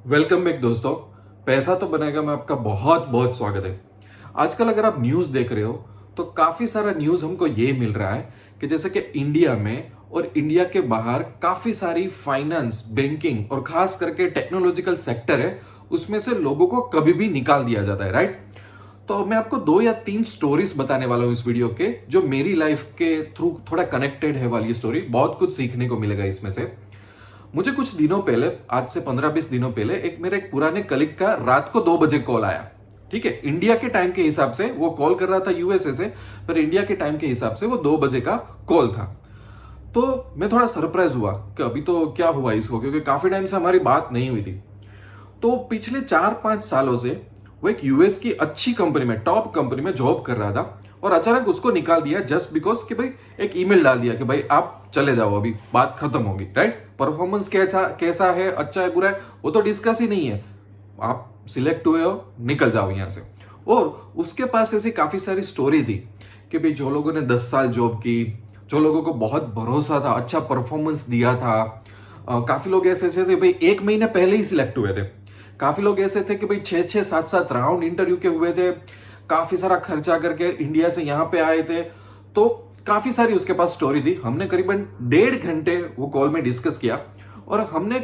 Welcome back दोस्तों। पैसा तो बनेगा में आपका बहुत बहुत स्वागत है। आजकल अगर आप न्यूज़ देख रहे हो तो काफ़ी सारा न्यूज़ हमको ये मिल रहा है कि जैसे कि इंडिया में और इंडिया के बाहर काफ़ी सारी फाइनेंस, बैंकिंग और खास करके टेक्नोलॉजिकल सेक्टर है, उसमें से लोगों को कभी भी निकाल दिया जाता है, राइट। तो मैं आपको 2 या 3 स्टोरीज बताने वाला हूँ इस वीडियो के, जो मेरी लाइफ के थ्रू थोड़ा कनेक्टेड है वाली स्टोरी। बहुत कुछ सीखने को मिलेगा इसमें से। मुझे कुछ दिनों पहले, आज से 15-20 दिनों पहले, मेरे एक पुराने कलीग का रात को 2 बजे कॉल आया। ठीक है, इंडिया के टाइम के हिसाब से वो कॉल कर रहा था यूएसए से, पर इंडिया के टाइम के हिसाब से वो 2 बजे का कॉल था। तो मैं थोड़ा सरप्राइज हुआ कि अभी तो क्या हुआ इसको, क्योंकि काफी टाइम से हमारी बात नहीं हुई थी। तो पिछले 4-5 सालों से वो एक यूएस की अच्छी कंपनी में, टॉप कंपनी में जॉब कर रहा था, और अचानक उसको निकाल दिया जस्ट बिकॉज कि भाई एक ईमेल डाल दिया कि भाई आप चले जाओ, अभी बात खत्म होगी, राइट। परफॉर्मेंस कैसा कैसा है, अच्छा है बुरा है, वो तो डिस्कस ही नहीं है, आप सिलेक्ट हुए हो, निकल जाओ यहां से। और उसके पास ऐसी काफी सारी स्टोरी थी कि भाई जो लोगों ने 10 साल जॉब की, जो लोगों को बहुत भरोसा था, अच्छा परफॉर्मेंस दिया था, काफी लोग ऐसे ऐसे थे भाई 1 महीने पहले ही सिलेक्ट हुए थे। काफी लोग ऐसे थे कि भाई 6-6, 7-7 राउंड इंटरव्यू के हुए थे, काफी सारा खर्चा करके इंडिया से यहाँ पे आए थे। तो काफी सारी उसके पास स्टोरी थी। हमने करीबन 1.5 घंटे वो कॉल में डिस्कस किया, और हमने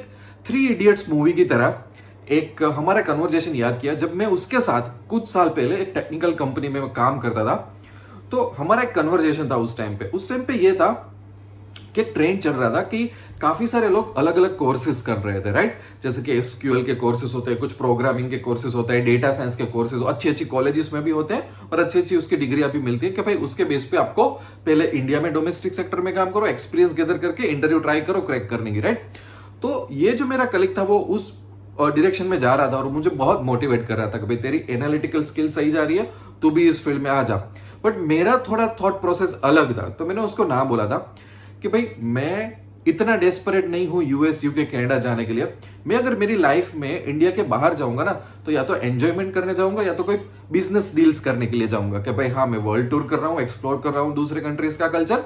3 इडियट्स मूवी की तरह एक हमारा कन्वर्जेशन याद किया, जब मैं उसके साथ कुछ साल पहले एक टेक्निकल कंपनी में काम करता था। तो हमारा एक कन्वर्जेशन था उस टाइम पे ये था कि ट्रेंड चल रहा था कि काफी सारे लोग अलग अलग कोर्सेज कर रहे थे, राइट। जैसे कि एसक्यूएल के कोर्सेज होते हैं, कुछ प्रोग्रामिंग के कोर्सेज होते हैं, डेटा साइंस के कोर्सेज अच्छी अच्छी कॉलेजेस में भी होते हैं, और अच्छी अच्छी उसकी डिग्रियां भी मिलती है कि भाई उसके बेस पे आपको पहले इंडिया में डोमेस्टिक सेक्टर में काम करो, एक्सपीरियंस गैदर करके इंटरव्यू ट्राई करो क्रैक करने की, राइट। तो ये जो मेरा कलीग था वो उस डायरेक्शन में जा रहा था, और मुझे बहुत मोटिवेट कर रहा था कि भाई तेरी एनालिटिकल स्किल सही जा रही है, तू भी इस फील्ड में आ जा। बट मेरा थोड़ा थॉट प्रोसेस अलग था, तो मैंने उसको ना बोला था कि भाई मैं इतना डेस्परेट नहीं हूं यूएस, यूके, कनाडा जाने के लिए। मैं अगर मेरी लाइफ में इंडिया के बाहर जाऊंगा ना, तो या तो एंजॉयमेंट करने जाऊंगा, या तो कोई बिजनेस डील्स करने के लिए जाऊंगा कि भाई हाँ मैं वर्ल्ड टूर कर रहा हूँ, एक्सप्लोर कर रहा हूँ दूसरे कंट्रीज का कल्चर,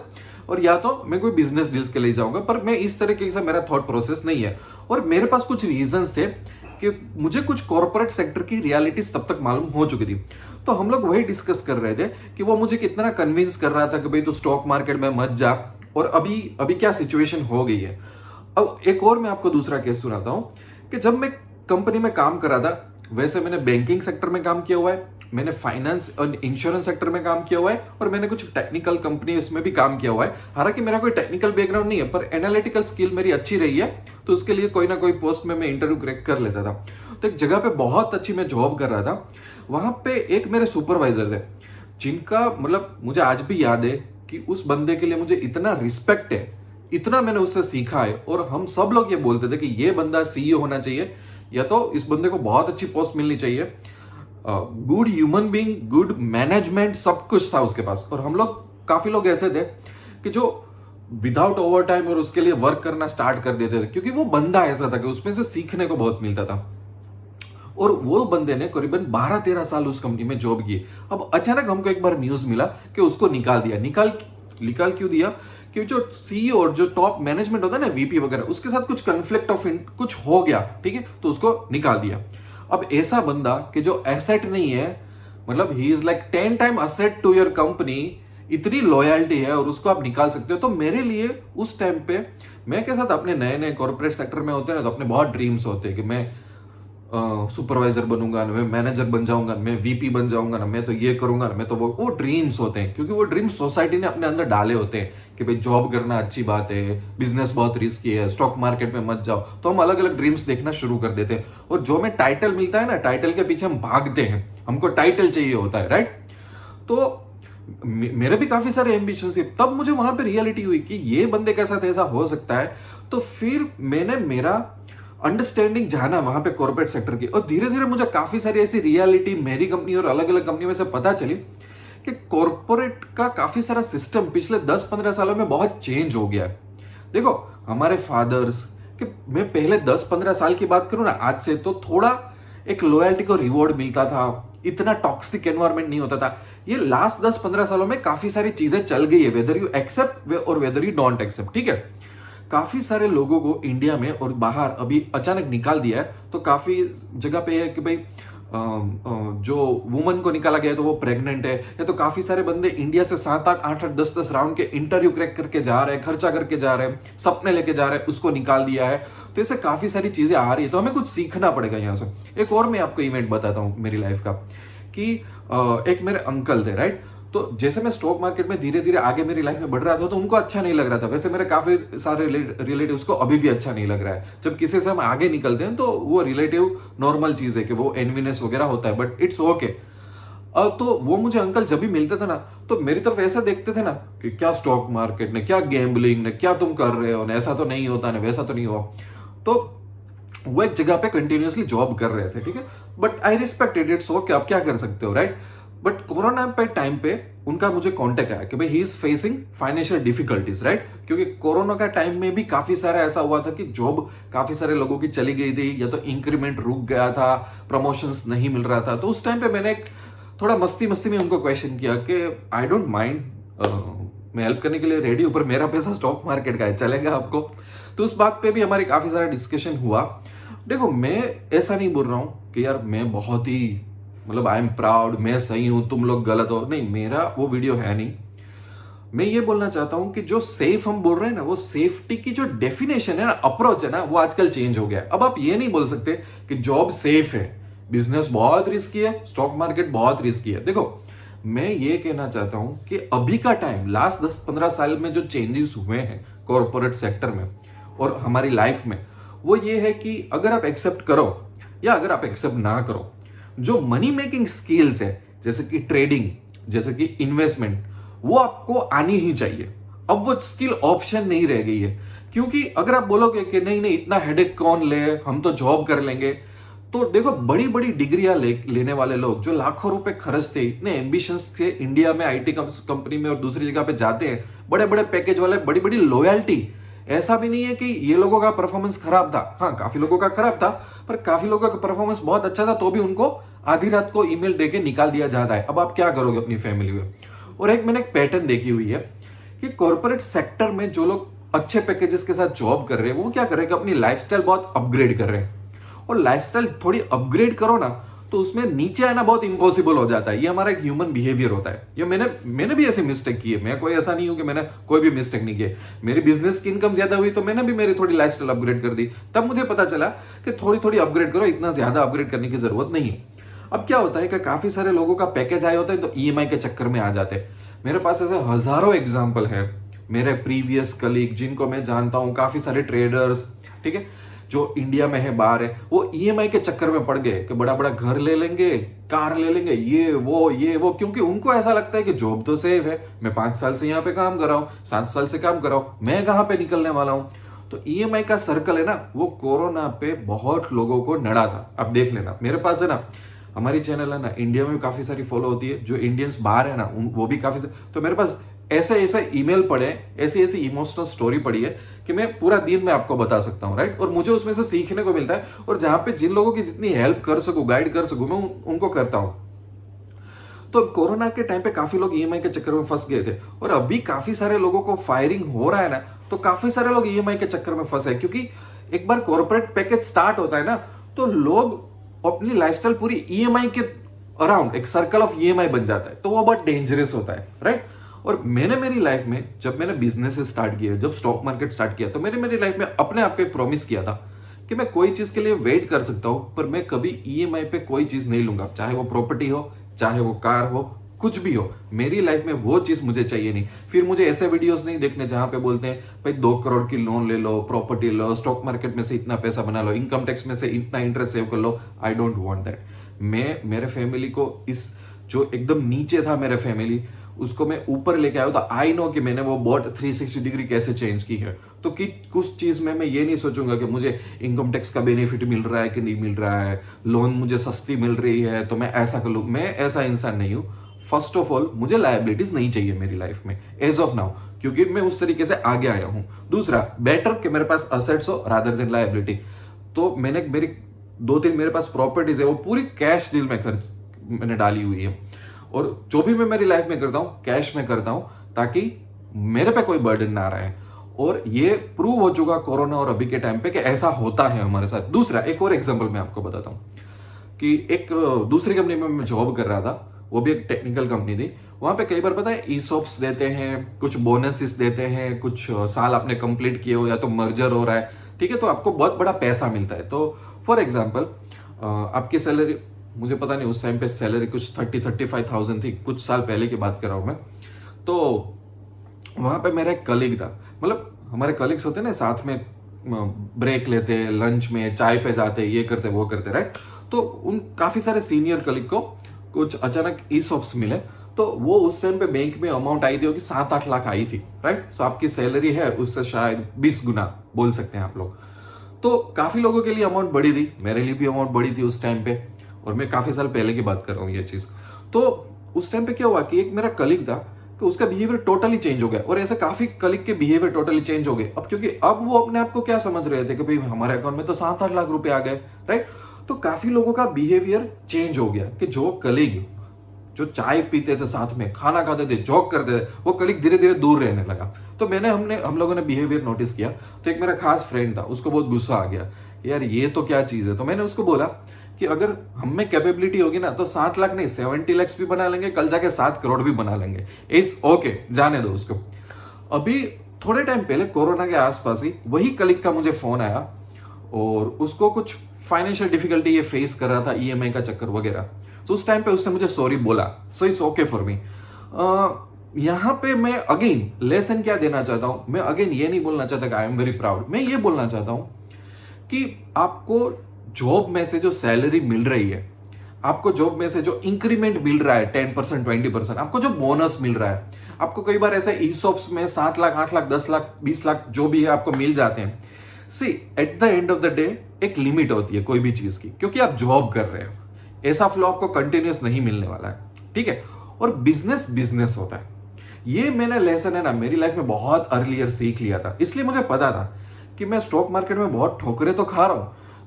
और या तो मैं कोई बिजनेस डील्स के लिए जाऊंगा। पर मैं इस तरीके से मेरा थॉट प्रोसेस नहीं है। और मेरे पास कुछ रीजंस थे कि मुझे कुछ कॉर्पोरेट सेक्टर की रियलिटीज तब तक मालूम हो चुकी थी। तो हम लोग वही डिस्कस कर रहे थे कि वो मुझे कितना कन्विंस कर रहा था कि भाई तू स्टॉक मार्केट में मत जा, और अभी अभी क्या सिचुएशन हो गई है। अब एक और मैं आपको दूसरा केस सुनाता हूं कि जब मैं कंपनी में काम कर रहा था, वैसे मैंने बैंकिंग सेक्टर में काम किया हुआ है, मैंने फाइनेंस और इंश्योरेंस सेक्टर में काम किया हुआ है, और मैंने कुछ टेक्निकल कंपनी इसमें भी काम किया हुआ है। हालांकि मेरा कोई टेक्निकल बैकग्राउंड नहीं है, पर एनालिटिकल स्किल मेरी अच्छी रही है, तो उसके लिए कोई ना कोई पोस्ट में मैं इंटरव्यू क्रैक कर लेता था। तो एक जगह पे बहुत अच्छी मैं जॉब कर रहा था, वहां पे एक मेरे सुपरवाइजर थे, जिनका मतलब मुझे आज भी याद है कि उस बंदे के लिए मुझे इतना रिस्पेक्ट है, इतना मैंने उससे सीखा है। और हम सब लोग ये बोलते थे कि ये बंदा सीईओ होना चाहिए, या तो इस बंदे को बहुत अच्छी पोस्ट मिलनी चाहिए। Good human being, good management, सब कुछ था उसके पास। और हम लोग, काफी लोग ऐसे थे कि जो विदाउट ओवर टाइम और उसके लिए वर्क करना स्टार्ट कर देते थे, क्योंकि वो बंदा ऐसा था कि उसमें से सीखने को बहुत मिलता था। और वो बंदे ने करीबन 12-13 साल उस कंपनी में जॉब की। अब अचानक हमको एक बार न्यूज मिला कि उसको निकाल दिया। निकाल क्यों दिया? कि जो सीईओ और जो टॉप मैनेजमेंट होता है ना, वीपी वगैरह, उसके साथ कुछ कन्फ्लिक्ट ऑफ कुछ हो गया, ठीक है, तो उसको निकाल दिया। अब ऐसा बंदा कि जो एसेट नहीं है, मतलब he is like 10 time asset to your company, इतनी लॉयल्टी है, और उसको आप निकाल सकते हो। तो मेरे लिए उस टाइम पे, मैं के साथ अपने नए नए कॉर्पोरेट सेक्टर में होते हैं ना, तो अपने बहुत ड्रीम्स होते हैं कि मैं सुपरवाइजर बनूंगा ना, मैं मैनेजर बन जाऊंगा ना, मैं वीपी बन जाऊंगा ना, मैं तो ये करूंगा ना, मैं तो वो ड्रीम्स होते हैं, क्योंकि वो ड्रीम्स सोसाइटी ने अपने अंदर डाले होते हैं कि भाई जॉब करना अच्छी बात है, बिजनेस बहुत रिस्की है, स्टॉक मार्केट में मत जाओ। तो हम अलग अलग ड्रीम्स देखना शुरू कर देते हैं, और जो हमें टाइटल मिलता है ना, टाइटल के पीछे हम भागते हैं, हमको टाइटल चाहिए होता है, राइट। तो मेरे भी काफी सारे एम्बिशंस थे। तब मुझे वहां पे रियलिटी हुई कि ये बंदे के साथ ऐसा हो सकता है। तो फिर मैंने मेरा अंडरस्टैंडिंग जाना वहां पे कॉर्पोरेट सेक्टर की, और धीरे धीरे मुझे काफी सारी ऐसी रियलिटी मेरी कंपनी और अलग अलग कंपनी में से पता चली कि कॉर्पोरेट का काफी सारा सिस्टम पिछले 10-15 सालों में बहुत चेंज हो गया है। देखो, हमारे फादर्स कि मैं पहले 10-15 साल की बात करूं ना आज से, तो थोड़ा एक लॉयल्टी को रिवॉर्ड मिलता था, इतना टॉक्सिक एनवायरमेंट नहीं होता था। ये लास्ट 10-15 सालों में काफी सारी चीजें चल गई है, वेदर यू एक्सेप्ट और वेदर यू डोंट एक्सेप्ट, ठीक है। काफी सारे लोगों को इंडिया में और बाहर अभी अचानक निकाल दिया है। तो काफी जगह पे है कि भाई जो वुमन को निकाला गया है तो वो प्रेग्नेंट है, या तो काफी सारे बंदे इंडिया से 7-8 8-8 10-10 राउंड के इंटरव्यू क्रैक करके जा रहे हैं, खर्चा करके जा रहे हैं, सपने लेके जा रहे हैं, उसको निकाल दिया है। तो ऐसे काफी सारी चीजें आ रही है, तो हमें कुछ सीखना पड़ेगा यहाँ से। एक और मैं आपको इवेंट बताता हूँ मेरी लाइफ का, कि एक मेरे अंकल थे, राइट। तो जैसे मैं स्टॉक मार्केट में धीरे धीरे आगे मेरी लाइफ में बढ़ रहा था तो उनको अच्छा नहीं लग रहा था। वैसे मेरे काफी सारे रिलेटिव्स को अभी भी अच्छा नहीं लग रहा है। जब किसी से हम आगे निकलते हैं तो वो रिलेटिव नॉर्मल चीज है कि वो एनवीनेस वगैरह होता है, बट इट्स ओके। तो वो मुझे अंकल जब भी मिलते थे ना तो मेरी तरफ ऐसा देखते थे ना कि क्या स्टॉक मार्केट ने, क्या गैम्बलिंग ने, क्या तुम कर रहे हो ना, ऐसा तो नहीं होता ना, वैसा तो नहीं हुआ। तो वो एक जगह पे कंटिन्यूअसली जॉब कर रहे थे, ठीक है, but I respected it's okay, आप क्या कर सकते हो, राइट। बट कोरोना पे टाइम पे उनका मुझे कांटेक्ट आया कि भाई he is facing financial difficulties, right. क्योंकि कोरोना का टाइम में भी काफी सारा ऐसा हुआ था कि जॉब काफी सारे लोगों की चली गई थी, या तो इंक्रीमेंट रुक गया था, प्रमोशंस नहीं मिल रहा था। तो उस टाइम पे मैंने एक थोड़ा मस्ती मस्ती में उनको क्वेश्चन किया कि आई डोंट माइंड, मैं हेल्प करने के लिए रेडी हूं, पर मेरा पैसा स्टॉक मार्केट का है, चलेगा आपको। तो उस बात पे भी हमारे काफी सारा डिस्कशन हुआ। देखो मैं ऐसा नहीं बोल रहा हूं कि यार मैं बहुत ही मतलब आई एम प्राउड, मैं सही हूं, तुम लोग गलत हो, नहीं, मेरा वो वीडियो है नहीं। मैं ये बोलना चाहता हूं कि जो सेफ हम बोल रहे हैं ना, वो सेफ्टी की जो डेफिनेशन है ना, अप्रोच है ना, वो आजकल चेंज हो गया है। अब आप ये नहीं बोल सकते कि जॉब सेफ है, बिजनेस बहुत रिस्की है, स्टॉक मार्केट बहुत रिस्की है। देखो मैं ये कहना चाहता हूं कि अभी का टाइम, लास्ट 10-15 साल में जो चेंजेस हुए हैं कॉर्पोरेट सेक्टर में और हमारी लाइफ में, वो ये है कि अगर आप एक्सेप्ट करो या अगर आप एक्सेप्ट ना करो, जो मनी मेकिंग स्किल्स है जैसे कि ट्रेडिंग, जैसे कि इन्वेस्टमेंट, वो आपको आनी ही चाहिए। अब वो स्किल ऑप्शन नहीं रह गई है। क्योंकि अगर आप बोलोगे कि नहीं नहीं इतना हेडेक कौन ले, हम तो जॉब कर लेंगे, तो देखो बड़ी बड़ी डिग्रियां लेने वाले लोग जो लाखों रुपए खर्चते, इतने एम्बिशंस से इंडिया में आईटी कंपनी में और दूसरी जगह पे जाते हैं, बड़े बड़े पैकेज वाले, बड़ी बड़ी लॉयल्टी। ऐसा भी नहीं है कि ये लोगों का परफॉर्मेंस खराब था, हाँ काफी लोगों का खराब था, पर काफी लोगों का परफॉर्मेंस बहुत अच्छा था, तो भी उनको आधी रात को ईमेल देके निकाल दिया जाता है। अब आप क्या करोगे अपनी फैमिली में। और एक मैंने एक पैटर्न देखी हुई है कि कॉर्पोरेट सेक्टर में जो लोग अच्छे पैकेजेस के साथ जॉब कर रहे हैं, वो क्या कर रहे हैं कि अपनी लाइफस्टाइल बहुत अपग्रेड कर रहे हैं। और लाइफस्टाइल थोड़ी अपग्रेड करो ना तो उसमें नीचे आना बहुत इंपॉसिबल हो जाता है। ये हमारा एक ह्यूमन बिहेवियर होता है। ये मैंने भी ऐसे मिस्टेक की है। मैं कोई ऐसा नहीं हूं कि मैंने कोई भी मिस्टेक नहीं की। मेरी बिजनेस की इनकम ज्यादा हुई तो मैंने भी मेरी थोड़ी लाइफस्टाइल अपग्रेड कर दी। तब मुझे पता चला कि थोड़ी थोड़ी अपग्रेड करो, इतना ज्यादा अपग्रेड करने की जरूरत नहीं है। अब क्या होता है कि काफी सारे लोगों का पैकेज आए होते हैं तो ईएमआई के चक्कर में आ जाते हैं। मेरे पास ऐसे हजारों एग्जाम्पल है, मेरे प्रीवियस कलीग जिनको मैं जानता हूं, काफी सारे ट्रेडर्स, ठीक है, जो इंडिया में है बाहर है, वो ईएमआई के चक्कर में पड़ गए कि बड़ा बड़ा घर ले लेंगे, कार ले लेंगे, ये वो, क्योंकि उनको ऐसा लगता है कि जॉब तो सेफ है, मैं 5 साल से यहाँ पे काम कर रहा हूँ, 7 साल से काम कर रहा हूँ, मैं कहाँ पे निकलने वाला हूँ। तो ईएमआई का सर्कल है ना, वो कोरोना पे बहुत लोगों को नड़ा था। अब देख लेना, मेरे पास है ना, हमारी चैनल है ना, इंडिया में भी काफी सारी फॉलो होती है, जो इंडियंस बाहर है ना वो भी काफी, तो मेरे पास ऐसे ऐसे ईमेल पढ़े, ऐसी ऐसी इमोशनल स्टोरी पढ़ी है कि मैं पूरा दिन में आपको बता सकता हूं, राइट। और मुझे उसमें से सीखने को मिलता है, और जहां पे जिन लोगों की जितनी हेल्प कर सकूं, गाइड कर सकूं, मैं उनको करता हूं। तो कोरोना के टाइम पे काफी लोग ईएमआई के चक्कर में फंस गए थे, और अभी काफी सारे लोगों को फायरिंग हो रहा है ना, तो काफी सारे लोग ईएमआई के चक्कर में फंसे, क्योंकि एक बार कॉर्पोरेट पैकेज स्टार्ट होता है ना, तो लोग अपनी लाइफस्टाइल पूरी ईएमआई के अराउंड, एक सर्कल ऑफ ईएमआई बन जाता है, तो वो बहुत डेंजरस होता है, राइट। और मैंने मेरी लाइफ में, जब मैंने बिजनेस स्टार्ट किया, जब स्टॉक मार्केट स्टार्ट किया, तो मैंने मेरी लाइफ में अपने आप को एक प्रॉमिस किया था कि मैं कोई चीज के लिए वेट कर सकता हूं, पर मैं कभी ईएमआई पे कोई चीज नहीं लूंगा, चाहे वो प्रॉपर्टी हो, चाहे वो कार हो, कुछ भी हो, मेरी लाइफ में वो चीज मुझे चाहिए नहीं। फिर मुझे ऐसे वीडियोस नहीं देखने जहां पे बोलते हैं भाई 2 करोड़ की लोन ले लो, प्रॉपर्टी लो, स्टॉक मार्केट में से इतना पैसा बना लो, इनकम टैक्स में से इतना इंटरेस्ट सेव कर लो। I don't want that. मैं मेरे फैमिली को, इस जो एकदम नीचे था मेरे फैमिली, उसको मैं ऊपर लेके आया, तो आई नो कि मैंने वो बहुत 360 डिग्री कैसे चेंज की है। तो कि कुछ चीज में मैं ये नहीं सोचूंगा कि मुझे इनकम टैक्स का बेनिफिट मिल रहा है कि नहीं मिल रहा है, लोन मुझे सस्ती मिल रही है तो मैं ऐसा कर लूं। मैं ऐसा इंसान नहीं हूं। फर्स्ट ऑफ ऑल मुझे लायबिलिटीज नहीं चाहिए मेरी लाइफ में एज ऑफ नाउ, क्योंकि मैं उस तरीके से आगे आया हूं। दूसरा, बेटर कि मेरे पास असेट्स हो रादर देन लायबिलिटी। तो मैंने मेरी 2-3 मेरे पास प्रॉपर्टीज है, वो पूरी कैश डील में खर्च मैंने डाली हुई है, और जो भी मैं मेरी लाइफ में करता हूं कैश में करता हूं, ताकि मेरे पे कोई बर्डन ना रहे। और ये प्रूव हो चुका कोरोना और अभी के टाइम पे कि ऐसा होता है हमारे साथ। दूसरा एक और एग्जांपल मैं आपको बताता हूँ कि एक दूसरी कंपनी में मैं जॉब कर रहा था, वो भी एक टेक्निकल कंपनी थी। वहां पे कई बार पता है ईसॉप्स देते हैं, कुछ बोनसेस देते हैं, कुछ साल आपने कंप्लीट किए हो या तो मर्जर हो रहा है, ठीक है, तो आपको बहुत बड़ा पैसा मिलता है। तो फॉर एग्जाम्पल आपकी सैलरी, मुझे पता नहीं उस टाइम पे सैलरी कुछ 30-35,000 थी, कुछ साल पहले की बात कर रहा हूं मैं। तो वहां पे मेरा एक कलीग था, मतलब हमारे कलीग्स होते हैं ना, साथ में ब्रेक लेते, लंच में चाय पे जाते, ये करते वो करते, राइट। तो उन काफी सारे सीनियर कलीग को कुछ अचानक ईसॉप्स मिले। तो वो उस टाइम पे बैंक में अमाउंट आई थी होगी 7-8 लाख आई थी, राइट। सो आपकी सैलरी है उससे शायद 20 गुना बोल सकते हैं आप लोग। तो काफी लोगों के लिए अमाउंट बड़ी थी, मेरे लिए भी अमाउंट बड़ी थी उस टाइम पे, और मैं काफी साल पहले की बात कर रहा हूँ ये चीज। तो उस टाइम पे क्या हुआ कि एक मेरा कलीग था कि उसका बिहेवियर टोटली चेंज हो गया, और ऐसे काफी कलीग के बिहेवियर टोटली चेंज हो गए। अब क्योंकि अब वो अपने आप को क्या समझ रहे थे कि भाई हमारे अकाउंट में तो 7-8 लाख रुपए आ गए, राइट। तो काफी लोगों का बिहेवियर चेंज हो गया कि जो कलीग जो चाय पीते थे, साथ में खाना खाते थे, जॉक करते थे, वो कलीग धीरे धीरे दूर रहने लगा। तो हम लोगों ने बिहेवियर नोटिस किया। तो एक मेरा खास फ्रेंड था, उसको बहुत गुस्सा आ गया, यार ये तो क्या चीज है। तो मैंने उसको बोला कि अगर हम में कैपेबिलिटी होगी ना तो 7 लाख नहीं 70 लाख भी बना लेंगे, कल जाके 7 करोड़ भी बना लेंगे। इस ओके, जाने दो उसको। अभी थोड़े टाइम पहले कोरोना के आसपास ही वही कलीग का मुझे फोन आया, और उसको कुछ फाइनेंशियल डिफिकल्टी ये फेस कर रहा था, ईएमआई का चक्कर वगैरह। तो उस टाइम पे उसने मुझे सॉरी बोला, so it's okay for me. यहां पे मैं अगेन लेसन क्या देना चाहता हूं, मैं अगेन ये नहीं बोलना चाहता कि आई एम वेरी प्राउड, मैं ये बोलना चाहता हूं कि आपको जॉब में से जो सैलरी मिल रही है, आपको जॉब में से जो इंक्रीमेंट मिल रहा है 10%, 20%, आपको जो बोनस मिल रहा है, आपको कई बार ऐसे ईसॉप्स में 7 लाख, 8 लाख, 10 लाख, 20 लाख जो भी है आपको मिल जाते हैं। See at the end of the day एक लिमिट होती है कोई भी चीज की, क्योंकि आप जॉब कर रहे हो, ऐसा फ्लो आपको कंटिन्यूस नहीं मिलने वाला है, ठीक है। और बिजनेस बिजनेस होता है, ये मैंने लेसन है ना मेरी लाइफ में बहुत अर्लियर सीख लिया था। इसलिए मुझे पता था कि मैं स्टॉक मार्केट में बहुत ठोकरे तो खा रहा हूं,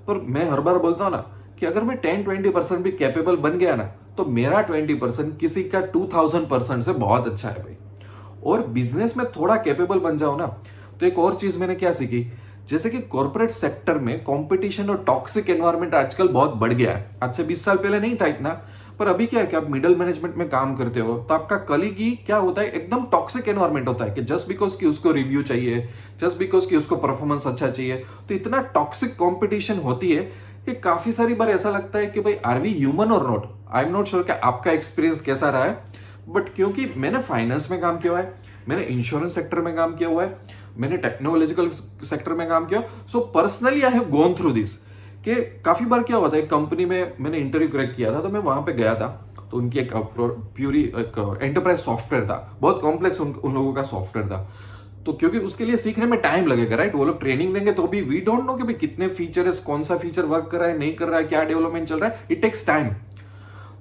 पर मैं हर बार बोलता हूं ना कि अगर मैं 10-20% भी कैपेबल बन गया ना, तो मेरा 20% किसी का 2000% से बहुत अच्छा है भाई। और बिजनेस में थोड़ा कैपेबल बन जाओ ना, तो एक और चीज मैंने क्या सीखी, जैसे कि कॉर्पोरेट सेक्टर में कंपटीशन और टॉक्सिक एनवायरनमेंट आजकल बहुत बढ़ गया है। आज से 20 साल पहले नहीं था इतना, पर अभी क्या है कि आप मिडिल मैनेजमेंट में काम करते हो तो आपका कलीग ही क्या होता है, एकदम टॉक्सिक एनवायरनमेंट होता है कि जस्ट बिकॉज कि उसको रिव्यू चाहिए, जस्ट बिकॉज कि उसको परफॉर्मेंस अच्छा चाहिए, तो इतना टॉक्सिक कंपटीशन होती है कि काफी सारी बार ऐसा लगता है कि भाई आर वी ह्यूमन और not. I am not sure कि आपका एक्सपीरियंस कैसा रहा है, बट क्योंकि मैंने फाइनेंस में काम किया है, मैंने इंश्योरेंस सेक्टर में काम किया हुआ है, मैंने टेक्नोलॉजिकल सेक्टर में काम किया, so personally I have gone through this. कि काफी बार क्या हुआ था, एक कंपनी में मैंने इंटरव्यू क्रैक किया था, तो मैं वहां पे गया था, तो उनकी एक प्यूरी एक एंटरप्राइज सॉफ्टवेयर था, बहुत कॉम्प्लेक्स उन लोगों का सॉफ्टवेयर था। तो क्योंकि उसके लिए सीखने में टाइम लगेगा, राइट, वो लोग ट्रेनिंग देंगे तो भी वी डोंट नो कि भाई कितने फीचर है, कौन सा फीचर वर्क कर रहा है, नहीं कर रहा है, क्या डेवलपमेंट चल रहा है, इट टेक्स टाइम।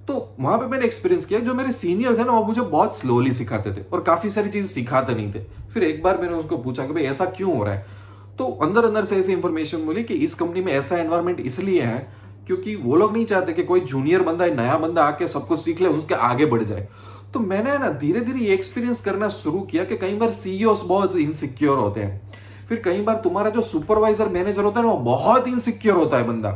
तो वहां पे मैंने एक्सपीरियंस किया, जो मेरे सीनियर थे ना वो मुझे बहुत स्लोली सिखाते थे और काफी सारी चीजें सिखाते नहीं थे। फिर एक बार मैंने उसको पूछा कि भाई ऐसा क्यों हो रहा है, तो अंदर अंदर से ऐसी इंफॉर्मेशन मिली कि इस कंपनी में ऐसा एनवायरमेंट इसलिए है क्योंकि वो लोग नहीं चाहते कि कोई जूनियर बंदा नया बंदा आके सब कुछ सीख ले, उसके आगे बढ़ जाए। तो मैंने ना धीरे धीरे ये एक्सपीरियंस करना शुरू किया कि कई बार सीईओस बहुत इनसिक्योर होते हैं, फिर कई बार तुम्हारा जो सुपरवाइजर मैनेजर होता है ना वो बहुत इनसिक्योर होता है बंदा,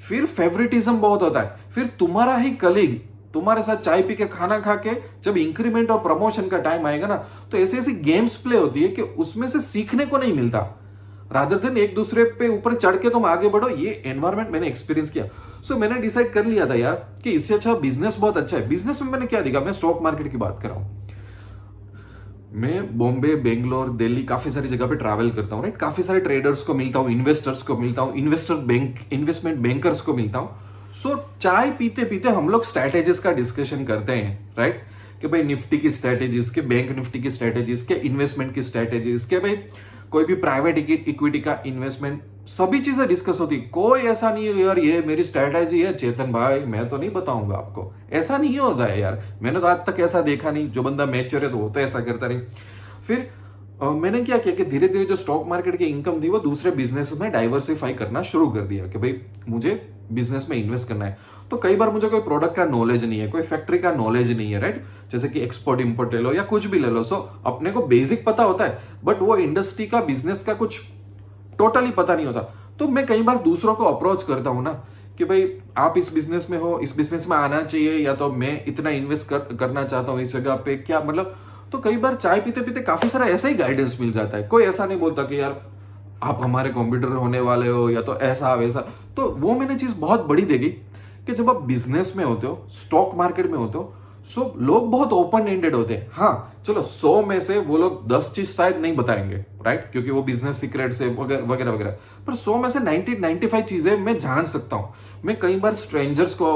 फिर फेवरेटिज्म बहुत होता है, फिर तुम्हारा ही कलीग तुम्हारे साथ चाय पी के खाना खा के जब इंक्रीमेंट और प्रमोशन का टाइम आएगा ना, तो ऐसी ऐसी गेम्स प्ले होती है कि उसमें से सीखने को नहीं मिलता, रादर देन एक दूसरे पे ऊपर चढ़ के तुम आगे बढ़ो। ये एनवायरमेंट मैंने एक्सपीरियंस किया। सो मैंने डिसाइड कर लिया था यार कि इससे अच्छा बिजनेस बहुत अच्छा है। बिजनेस में मैंने क्या देखा, मैं स्टॉक मार्केट की बात कर रहा हूं, मैं बॉम्बे, बेंगलोर, दिल्ली काफी सारी जगह पे ट्रैवल करता हूँ, राइट, काफी सारे ट्रेडर्स को मिलता हूँ, इन्वेस्टर्स को मिलता हूँ, इन्वेस्टमेंट बैंकर्स को मिलता हूँ। सो चाय पीते पीते हम लोग स्ट्रैटेजीज का डिस्कशन करते हैं, राइट, कि भाई निफ्टी की स्ट्रैटेजीज के, बैंक निफ्टी की स्ट्रैटेजीज के, इन्वेस्टमेंट की स्ट्रैटेजीज के, भाई कोई भी प्राइवेट इक्विटी का इन्वेस्टमेंट, सभी चीजें डिस्कस होती। कोई ऐसा नहीं है यार ये मेरी स्ट्रैटेजी है चेतन भाई मैं तो नहीं बताऊंगा आपको, ऐसा नहीं होता है यार, मैंने तो आज तक ऐसा देखा नहीं। जो बंदा मैच्योर है तो वो तो ऐसा करता नहीं। फिर मैंने क्या किया कि धीरे धीरे जो स्टॉक मार्केट की इनकम थी वो दूसरे बिजनेस में डाइवर्सिफाई करना शुरू कर दिया कि भाई मुझे बिजनेस में इन्वेस्ट करना है। तो कई बार मुझे कोई प्रोडक्ट का नॉलेज नहीं है, कोई फैक्ट्री का नॉलेज नहीं है, राइट? जैसे कि एक्सपोर्ट इंपोर्ट ले लो या कुछ भी ले लो, सो अपने को बेसिक पता होता है, बट वो इंडस्ट्री का, बिजनेस का कुछ टोटली पता नहीं होता। तो मैं कई बार दूसरों को अप्रोच करता हूं ना कि भाई आप इस बिजनेस में हो, इस बिजनेस में आना चाहिए, या तो मैं इतना इन्वेस्ट करना चाहता हूँ इस जगह पे, क्या मतलब। तो कई बार चाय पीते पीते काफी सारा ऐसा ही गाइडेंस मिल जाता है। कोई ऐसा नहीं बोलता कि यार आप हमारे कंप्यूटर होने वाले हो या तो ऐसा वैसा। तो वो मैंने चीज बहुत बड़ी देखी कि जब आप बिजनेस में होते हो, स्टॉक मार्केट में होते हो, सो लोग बहुत ओपन एंडेड होते हैं। हाँ चलो 100 में से वो लोग 10 चीज शायद नहीं बताएंगे, राइट, क्योंकि वो बिजनेस सीक्रेट से वगैरह वगैरह वगैरह, पर 100 में से 90-95 चीजें मैं जान सकता हूँ। मैं कई बार स्ट्रेंजर्स को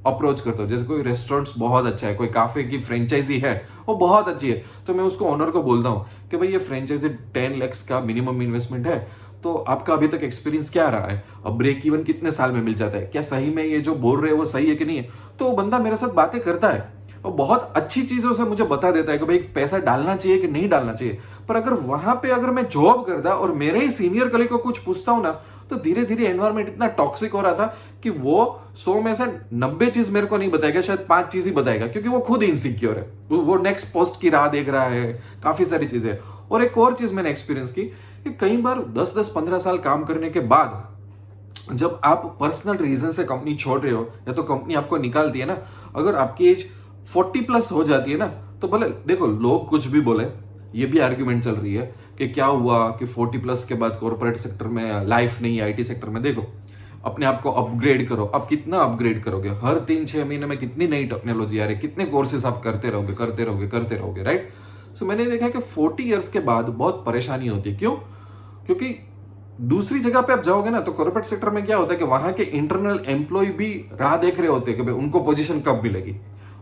अप्रोच करता हूँ, जैसे कोई रेस्टोरेंट्स बहुत अच्छा है, कोई काफे की फ्रेंचाइजी है वो बहुत अच्छी है, तो मैं उसको ओनर को बोलता हूँ कि भाई ये फ्रेंचाइजी 10 लाख का मिनिमम इन्वेस्टमेंट है, तो आपका अभी तक एक्सपीरियंस क्या रहा है, अब ब्रेक इवन कितने साल में मिल जाता है, क्या सही में ये जो बोल रहे हैं वो सही है कि नहीं है। तो वो बंदा मेरे साथ बातें करता है और बहुत अच्छी चीजों से मुझे बता देता है कि भाई पैसा डालना चाहिए कि नहीं डालना चाहिए। पर अगर वहां पे अगर मैं जॉब करता और मेरे ही सीनियर कलीग को कुछ पूछता हूं ना, तो धीरे धीरे एनवायरमेंट इतना टॉक्सिक हो रहा था कि वो 100 में से 90 चीज मेरे को नहीं बताएगा, शायद 5 चीज ही बताएगा, क्योंकि वो खुद इनसिक्योर है, वो नेक्स्ट पोस्ट की राह देख रहा है, काफी सारी चीजें। और एक और चीज मैंने एक्सपीरियंस की कि कई बार 10-10-15 साल काम करने के बाद जब आप पर्सनल रीजन से कंपनी छोड़ रहे हो या तो कंपनी आपको निकालती है ना, अगर आपकी एज 40 प्लस हो जाती है ना, तो भले देखो लोग कुछ भी बोले, ये भी आर्ग्यूमेंट चल रही है कि क्या हुआ कि 40 प्लस के बाद कॉर्पोरेट सेक्टर में लाइफ नहीं है, आईटी सेक्टर में। देखो अपने आप को अपग्रेड करो, आप कितना अपग्रेड करोगे, हर 3-6 महीने में कितनी नई टेक्नोलॉजी आ रही है, कितने कोर्सेस आप करते रहोगे करते रहोगे करते रहोगे, राइट? सो मैंने देखा कि 40 इयर्स के बाद बहुत परेशानी होती है। क्यों? क्योंकि दूसरी जगह पे आप जाओगे ना, तो कॉर्पोरेट सेक्टर में क्या होता है कि वहां के इंटरनल एम्प्लॉय भी राह देख रहे होते हैं कि भाई उनको पोजीशन कब मिलेगी,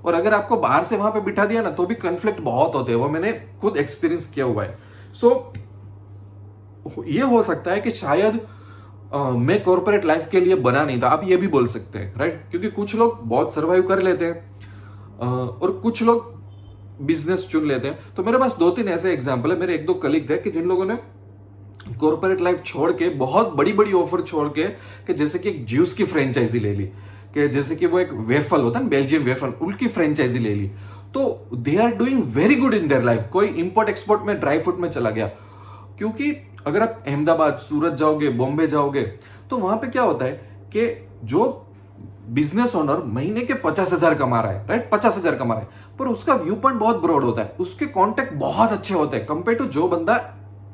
और अगर आपको बाहर से वहां पे बिठा दिया ना तो भी कन्फ्लिक्ट बहुत होते हैं। वो मैंने खुद एक्सपीरियंस किया हुआ है। सो ये हो सकता है कि शायद मैं कॉर्पोरेट लाइफ के लिए बना नहीं था, आप ये भी बोल सकते हैं, राइट? क्योंकि कुछ लोग बहुत सर्वाइव कर लेते हैं और कुछ लोग बिजनेस चुन लेते हैं। तो मेरे पास 2-3 ऐसे एग्जाम्पल है, मेरे 1-2 कलीग थे कि जिन लोगों ने कॉर्पोरेट लाइफ छोड़ के, बहुत बड़ी बड़ी ऑफर छोड़ के, कि जैसे कि एक जूस की फ्रेंचाइजी ले ली, कि जैसे कि वो एक वेफल होता है ना, बेल्जियम वेफल, उनकी फ्रेंचाइजी ले ली, तो they are doing very good in their life. कोई इंपोर्ट एक्सपोर्ट में, ड्राई फ्रूट में चला गया। क्योंकि अगर आप अहमदाबाद, सूरत जाओगे, बॉम्बे जाओगे, तो वहां पे क्या होता है कि जो बिजनेस ओनर महीने के 50,000 कमा रहा है, राइट, 50,000 कमा रहा है, पर उसका व्यू पॉइंट बहुत ब्रॉड होता है, उसके कॉन्टेक्ट बहुत अच्छे होते हैं कंपेयर टू जो बंदा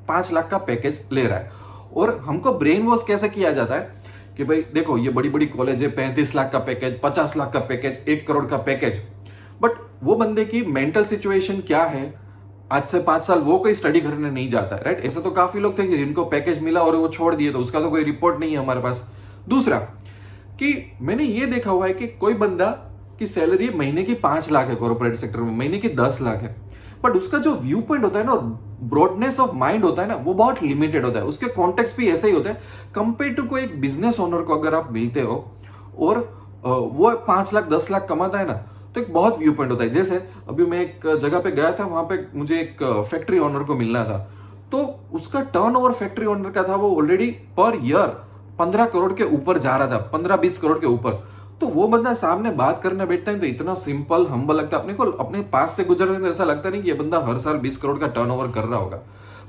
5 लाख का पैकेज ले रहा है। और हमको ब्रेन वॉश कैसे किया जाता है कि भाई देखो ये बड़ी बड़ी कॉलेज है, 35 लाख का पैकेज, 50 लाख का पैकेज, 1 करोड़ का पैकेज, बट वो बंदे की मेंटल सिचुएशन क्या है, आज से 5 साल वो कोई स्टडी करने नहीं जाता है, राइट? ऐसे तो काफी लोग थे जिनको पैकेज मिला और वो छोड़ दिए, तो उसका तो कोई रिपोर्ट नहीं है हमारे पास। दूसरा कि मैंने ये देखा हुआ है कि कोई बंदा की सैलरी महीने की 5 लाख है कॉर्पोरेट सेक्टर में, महीने की 10 लाख है, बट उसका जो व्यू पॉइंट होता है ना, ब्रॉडनेस ऑफ माइंड होता है ना, वो बहुत लिमिटेड होता है, उसके कॉन्टेक्स्ट भी ऐसे ही होते हैं कंपेयर टू कोई एक बिजनेस ओनर को अगर आप मिलते हो और वो 5 लाख 10 लाख कमाता है ना, तो एक बहुत व्यू पॉइंट होता है। जैसे अभी मैं एक जगह पे गया था, वहां पे मुझे एक फैक्ट्री ओनर को मिलना था, तो उसका टर्नओवर फैक्ट्री ओनर का था, वो ऑलरेडी पर ईयर 15 करोड़ के ऊपर जा रहा था, 15-20 करोड़ के ऊपर। तो वो बंदा सामने बात करने बैठता है तो इतना सिंपल हम्बल लगता है, अपने को अपने पास से गुजरने तो ऐसा लगता नहीं कि ये बंदा हर साल 20 करोड़ का टर्नओवर कर रहा होगा।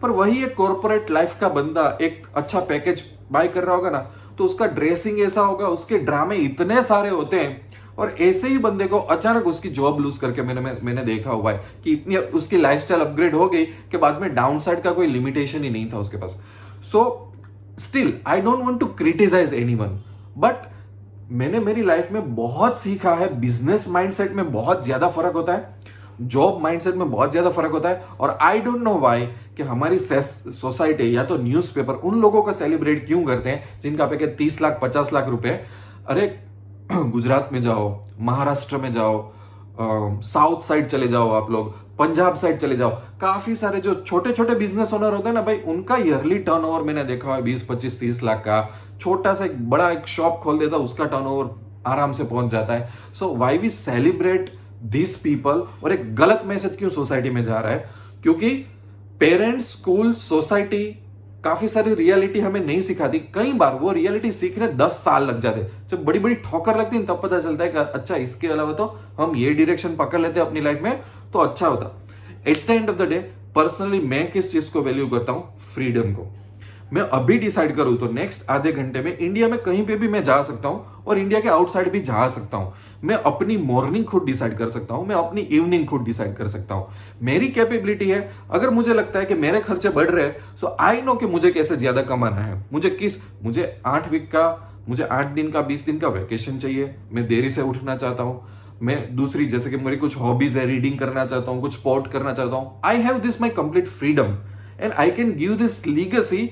पर वही एक कॉर्पोरेट लाइफ का बंदा एक अच्छा पैकेज बाय कर रहा होगा ना, तो उसका ड्रेसिंग ऐसा होगा, उसके ड्रामे इतने सारे होते हैं, और ऐसे ही बंदे को अचानक उसकी जॉब लूज करके मैंने देखा हुआ है कि इतनी उसकी लाइफस्टाइल अपग्रेड हो गई कि बाद में डाउनसाइड का कोई लिमिटेशन ही नहीं था उसके पास। So still I don't want to criticise anyone, but मैंने मेरी लाइफ में बहुत सीखा है, बिजनेस माइंडसेट में बहुत ज्यादा फर्क होता है, जॉब माइंडसेट में बहुत ज्यादा फर्क होता है। और आई डोंट नो व्हाई कि हमारी सोसाइटी या तो न्यूज़पेपर उन लोगों को सेलिब्रेट क्यों करते हैं जिनका पैकेज 30 लाख 50 लाख रुपए। अरे गुजरात में जाओ, महाराष्ट्र में जाओ, साउथ साइड चले जाओ, आप लोग पंजाब साइड चले जाओ, काफी सारे जो छोटे छोटे बिजनेस ओनर होते हैं ना भाई, उनका ईयरली टर्नओवर मैंने देखा है 20-25-30 लाख का। छोटा सा एक बड़ा एक शॉप खोल देता, उसका टर्नओवर आराम से पहुंच जाता है। So why we celebrate this people? और एक गलत मैसेज क्यों सोसाइटी में जा रहा है? क्योंकि पेरेंट्स, स्कूल, सोसाइटी काफी सारी रियलिटी हमें नहीं सिखाती, कई बार वो रियलिटी सीखने 10 साल लग जाते। जब बड़ी बड़ी ठोकर लगती है तब पता चलता है कि अच्छा इसके अलावा तो हम ये डायरेक्शन पकड़ लेते अपनी लाइफ में तो अच्छा होता। Eight the end of the day personally मैं किस चीज को वैल्यू करता हूं? फ्रीडम को। मैं अभी डिसाइड करूं तो नेक्स्ट आधे घंटे में इंडिया में कहीं पे भी मैं जा सकता हूं और इंडिया के आउटसाइड भी जा सकता हूं। मैं अपनी मॉर्निंग खुद डिसाइड कर सकता हूं, मैं अपनी इवनिंग खुद डिसाइड कर सकता हूं। मेरी कैपेबिलिटी है। अगर मुझे लगता है कि मेरे खर्चे बढ़ रहे हैं सो आई नो कि मुझे कैसे ज्यादा कमाना है। मुझे 8 वीक का, मुझे 8 दिन का, 20 दिन का वेकेशन चाहिए। मैं देरी से उठना चाहता हूं। मैं दूसरी जैसे कि मेरी कुछ हॉबीज है, रीडिंग करना चाहता हूं, कुछ स्पोर्ट करना चाहता हूं। I have this my complete freedom and I can give this legacy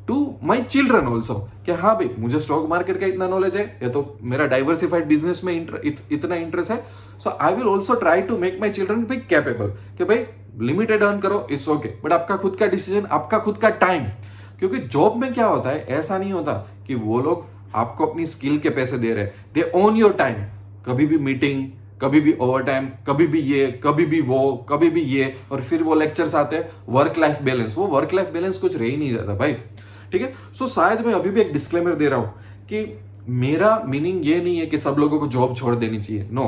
to my children also. कि हाँ भाई मुझे स्टॉक मार्केट का इतना नॉलेज है, या तो मेरा डाइवर्सिफाइड बिजनेस में इतना इंटरेस्ट है, so I will also try to make my children be capable कि भाई लिमिटेड अर्न करो, इट्स ओके, बट आपका खुद का डिसीजन, आपका खुद का टाइम। क्योंकि जॉब में क्या होता है, ऐसा नहीं होता कि वो लोग आपको अपनी स्किल के पैसे दे रहे हैं, दे ओन योर टाइम। कभी भी मीटिंग, कभी भी ओवर टाइम, कभी भी ये, कभी भी वो, कभी भी ये, और फिर वो लेक्चर्स आते हैं वर्क लाइफ बैलेंस। वो वर्क लाइफ बैलेंस कुछ रह ही नहीं जाता भाई। ठीक है, सो शायद मैं अभी भी एक डिस्क्लेमर दे रहा हूं कि मेरा मीनिंग ये नहीं है कि सब लोगों को जॉब छोड़ देनी चाहिए। नो,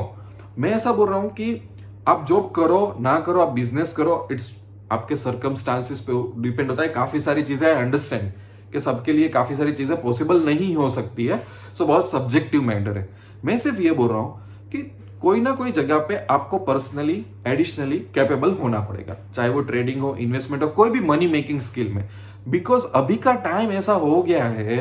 मैं ऐसा बोल रहा हूं कि आप जॉब करो ना करो, आप बिजनेस करो, इट्स आपके सर्कमस्टांसिस पे डिपेंड होता है। काफी सारी चीजें आई अंडरस्टैंड कि सबके लिए काफी सारी चीजें पॉसिबल नहीं हो सकती है, सो बहुत सब्जेक्टिव मैटर है। मैं सिर्फ ये बोल रहा हूं कि कोई ना कोई जगह पे आपको पर्सनली एडिशनली कैपेबल होना पड़ेगा, चाहे वो ट्रेडिंग हो, इन्वेस्टमेंट हो, कोई भी मनी मेकिंग स्किल में। बिकॉज अभी का टाइम ऐसा हो गया है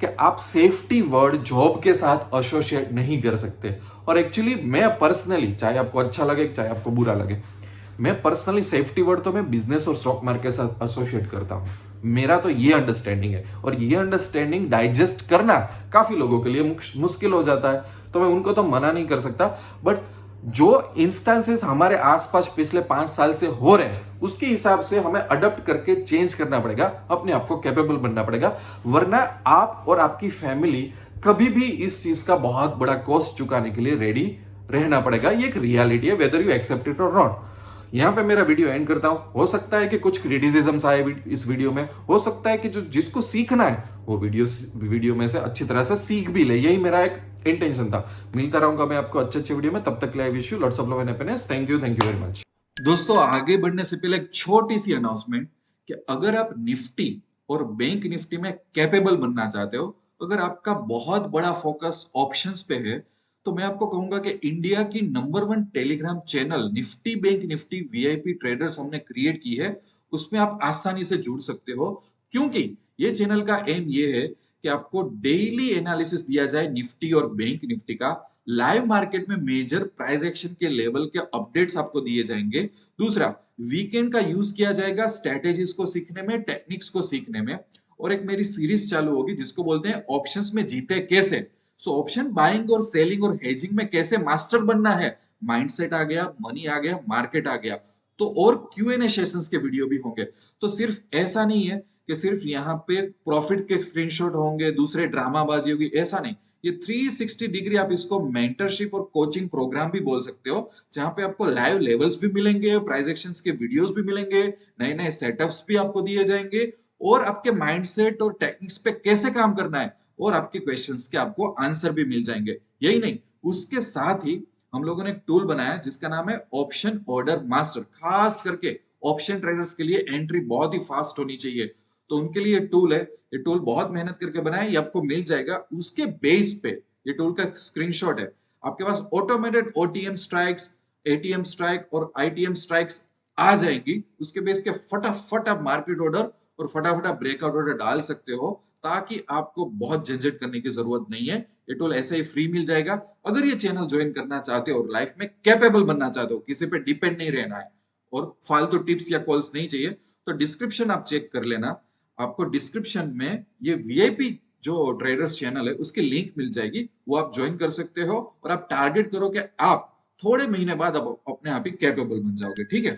कि आप सेफ्टी वर्ड जॉब के साथ एसोसिएट नहीं कर सकते। और एक्चुअली मैं पर्सनली, चाहे आपको अच्छा लगे चाहे आपको बुरा लगे, मैं पर्सनली सेफ्टी वर्ड तो मैं बिजनेस और स्टॉक मार्केट के साथ एसोसिएट करता हूं। मेरा तो ये अंडरस्टैंडिंग है, और ये अंडरस्टैंडिंग डाइजेस्ट करना काफी लोगों के लिए मुश्किल हो जाता है, तो मैं उनको तो मना नहीं कर सकता। बट जो इंस्टेंसेस हमारे आसपास पिछले 5 साल से हो रहे हैं उसके हिसाब से हमें अडॉप्ट करके चेंज करना पड़ेगा, अपने आप को कैपेबल बनना पड़ेगा। वरना आप और आपकी फैमिली कभी भी इस चीज का बहुत बड़ा कॉस्ट चुकाने के लिए रेडी रहना पड़ेगा। ये एक रियलिटी है, वेदर यू एक्सेप्ट इट और नॉट। यहां पे मेरा वीडियो एंड करता हूं। हो सकता है कि कुछ क्रिटिसिज्म्स आए इस वीडियो में, हो सकता है कि जो जिसको सीखना है वो वीडियो में से अच्छी तरह से सीख भी ले, यही मेरा एक इंटेंशन था। मिलता रहूंगा मैं आपको अच्छे अच्छे वीडियो में, तब तक के लिए I wish you lots of love and happiness. Thank you very much. दोस्तों, आगे बढ़ने से पहले एक छोटी सी अनाउंसमेंट कि अगर आप निफ्टी और बैंक निफ्टी में कैपेबल बनना चाहते हो, अगर आपका बहुत बड़ा फोकस ऑप्शंस पे है, तो मैं आपको कहूंगा कि इंडिया की number 1 Telegram channel Nifty bank Nifty VIP traders हमने क्रिएट की है। उसमें आप आसानी से जुड़ सकते हो, क्योंकि ये चैनल का एम ये है कि आपको डेली एनालिसिस दिया जाए निफ्टी और बैंक निफ्टी का। लाइव मार्केट में मेजर प्राइस एक्शन के लेवल के अपडेट्स आपको दिए जाएंगे। दूसरा, वीकेंड का यूज किया जाएगा स्ट्रेटेजीज को सीखने में, टेक्निक्स को सीखने में। और एक मेरी सीरीज चालू होगी जिसको बोलते हैं ऑप्शंस में जीते कैसे। सो ऑप्शन बाइंग और सेलिंग और हेजिंग में कैसे मास्टर बनना है। माइंडसेट आ गया, मनी आ गया, मार्केट आ गया, तो और क्यूएनए सेशंस के वीडियो भी होंगे। तो सिर्फ ऐसा नहीं है कि सिर्फ यहाँ पे प्रॉफिट के स्क्रीनशॉट होंगे, दूसरे ड्रामाबाजी होगी, ऐसा नहीं। ये 360 डिग्री आप इसको मेंटरशिप और कोचिंग प्रोग्राम भी बोल सकते हो, जहां पे आपको लाइव लेवल्स भी मिलेंगे, प्राइस एक्शंस के वीडियोस भी मिलेंगे, नए नए सेटअप्स भी आपको दिए जाएंगे, और आपके माइंडसेट और टेक्निक्स पे कैसे काम करना है, और आपके क्वेश्चंस के आपको आंसर भी मिल जाएंगे। यही नहीं, उसके साथ ही हम लोगों ने एक टूल बनाया जिसका नाम है ऑप्शन ऑर्डर मास्टर। खास करके ऑप्शन ट्रेडर्स के लिए एंट्री बहुत ही फास्ट होनी चाहिए, तो उनके लिए टूल है। ये टूल बहुत मेहनत करके बनाया, ये आपको मिल जाएगा। उसके बेस पे ये टूल का स्क्रीनशॉट है, आपके पास automated OTM strikes, ATM strike और आईटीएम स्ट्राइक्स आ जाएंगी। उसके बेस के फटाफट आप मार्केट ऑर्डर और फटाफट आप ब्रेकआउट ऑर्डर डाल सकते हो, ताकि आपको बहुत झंझट करने की जरूरत नहीं है। ये टूल ऐसे ही फ्री मिल जाएगा। अगर ये चैनल ज्वाइन करना चाहते हो और लाइफ में कैपेबल बनना चाहते हो, किसी पे डिपेंड नहीं रहना है और फालतू टिप्स या कॉल्स नहीं चाहिए, तो डिस्क्रिप्शन आप चेक कर लेना। आपको डिस्क्रिप्शन में ये वीआईपी जो ट्रेडर्स चैनल है उसकी लिंक मिल जाएगी, वो आप ज्वाइन कर सकते हो। और आप टारगेट करो कि आप थोड़े महीने बाद अब अपने आप ही कैपेबल बन जाओगे। ठीक है।